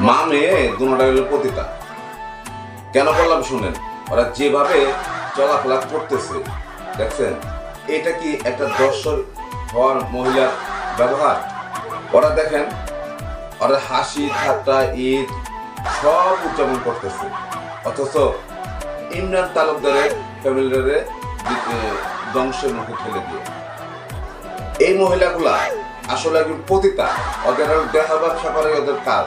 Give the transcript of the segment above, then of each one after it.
মা মেয়ে দুটোটা হলো পতিতা। কেন বললাম শুনেন, ওরা যেভাবে চলাফেরা করতেছে দেখছেন, এটা কি একটা দর্শন হওয়ার মহিলার ব্যবহার? ওরা দেখেন, ওরা হাসি ঠাট্টা ঈদ সব উদযাপন করতেছে, অথচ ইমরান তালুকদারের ফ্যামিলিরে ধ্বংসের মুখে ঠেলে দিয়ে। এই মহিলাগুলা আসলে একজন পতিতা। ওদের দেখা ব্যবসা করে ওদের কাজ।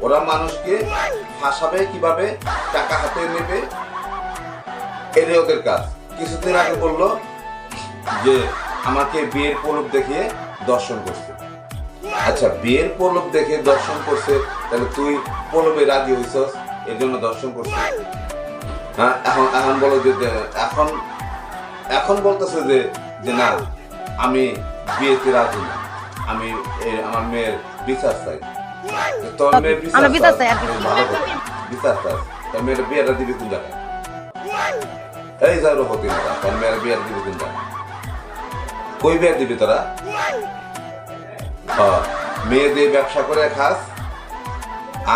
ওরা মানুষকে ফাঁসাবে, কিভাবে টাকা হাতে নেবে, এটাই ওদের কাজ। কিছুদিন আগে বললো যে আমাকে বিয়ের প্রলোভ দেখিয়ে দর্শন করছে। আচ্ছা, বিয়ের প্রলোভ দেখে দর্শন করছে, তাহলে তুই প্রলোভে রাজি হইছস, এর জন্য দর্শন করছিস? হ্যাঁ, এখন বলো যে এখন বলতেছে যে না, আমি বিয়েতে রাজি না, আমি আমার মেয়ের বিচার চাই। তোর মেয়ের বিচার চাই, ভালো কথা, বিচার চাই। তোর মেয়ের বিয়েটা দিবি কোন জায়গায়? এই যাও হতি না, তোর মেয়ের বিয়ের দিবি কোন জায়গায়? কই বিয়ে দিবি তোরা? মেয়ে দিয়ে ব্যবসা করে খাস,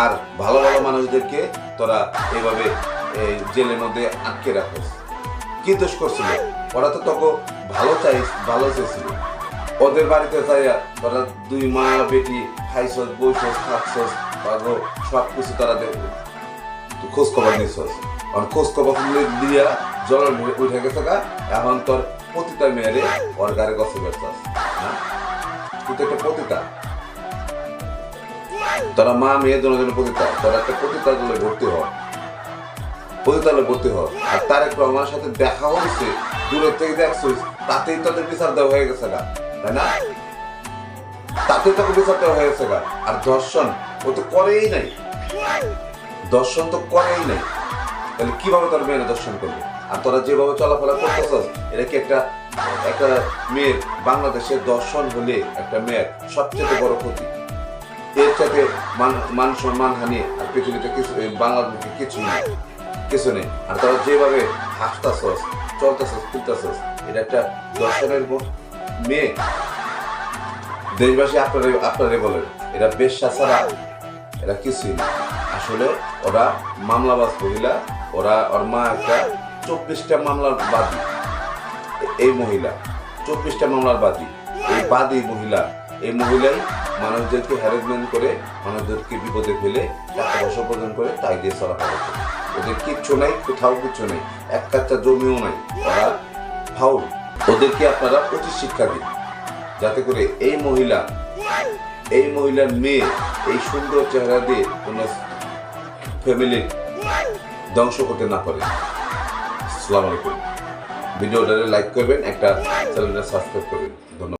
আর ভালো ভালো মানুষদেরকে তোরা এইভাবে জেলের মধ্যে আটকে রাখিস। কি দোষ করছিল? ওরা তো তোকে ভালো চাইছিল। ওদের বাড়িতে যাইয়া তোরা দুই মা বেটি খাইছস, বইছস, থাকছস, সব কিছু তারা খোঁজ খবর নিছস। খোঁজ খবর দিয়া জল উঠে গেছে গা। এখন তোর পতিতা মেয়েরে ওর গাড়ি গছে বেরছস। তুই তো একটা পতিতা। তোরা মা মেয়ে দুজনের পতিতা। তোরা একটা পতিতা দলে ভর্তি হ, পতিতালে ভর্তি হ। আর তারেক রহমানের সাথে দেখা হয়েছে, দূরের থেকে দেখছিস, তাতেই তোদের বিচার দেওয়া হয়ে গেছে গা, তাই না? তাতেই তোকে বিচার দেওয়া হয়ে গেছে গা। আর দর্শন ও তো করেই নাই, দর্শন তো করেই নাই। তাহলে কিভাবে তোর মেয়েরা দর্শন করবে? আর তোরা যেভাবে চলাফেরা করতেছস, এটা কি একটা মেয়ের, বাংলাদেশের দর্শন হলে একটা মেয়ের সবচেয়ে বড় ক্ষতি। এর সাথে মান সম্মান হানি আর পৃথিবীতে কিছু, বাংলাদেশে কিছু নেই। আর তোরা যেভাবে হাসতাছস, চলতেছস, ফিরতেছস, এটা একটা দর্শনের মেয়ে। দেশবাসী আপনারে বলেন, এরা বেশ্যা ছাড়া এরা কিছুই না। আসলে ওরা মামলাবাজ মহিলা। ওর মা একটা 24টা মামলার বাদী। এই মহিলা 24টা মামলার বাদী। এই বাদী মহিলা, এই মহিলাই মানুষদেরকে হ্যারাসমেন্ট করে, মানুষদেরকে বিপদে ফেলে, টাকা পয়সা প্রদান করে, তাই দিয়ে চলাফেরা করে। ওদের কিচ্ছু নাই, কোথাও কিচ্ছু নেই, এক কাচ্চা জমিও নাই। ওরা ফাউল। ওদেরকে আপনারা উচিত শিক্ষা দিন, যাতে করে এই মহিলার মেয়ে এই সুন্দর চেহারা দিয়ে কোনো ফ্যামিলি ধ্বংস করতে না পারে। আসসালামু আলাইকুম। ভিডিওটা লাইক করবেন, একটা চ্যানেলটা সাবস্ক্রাইব করবেন। ধন্যবাদ।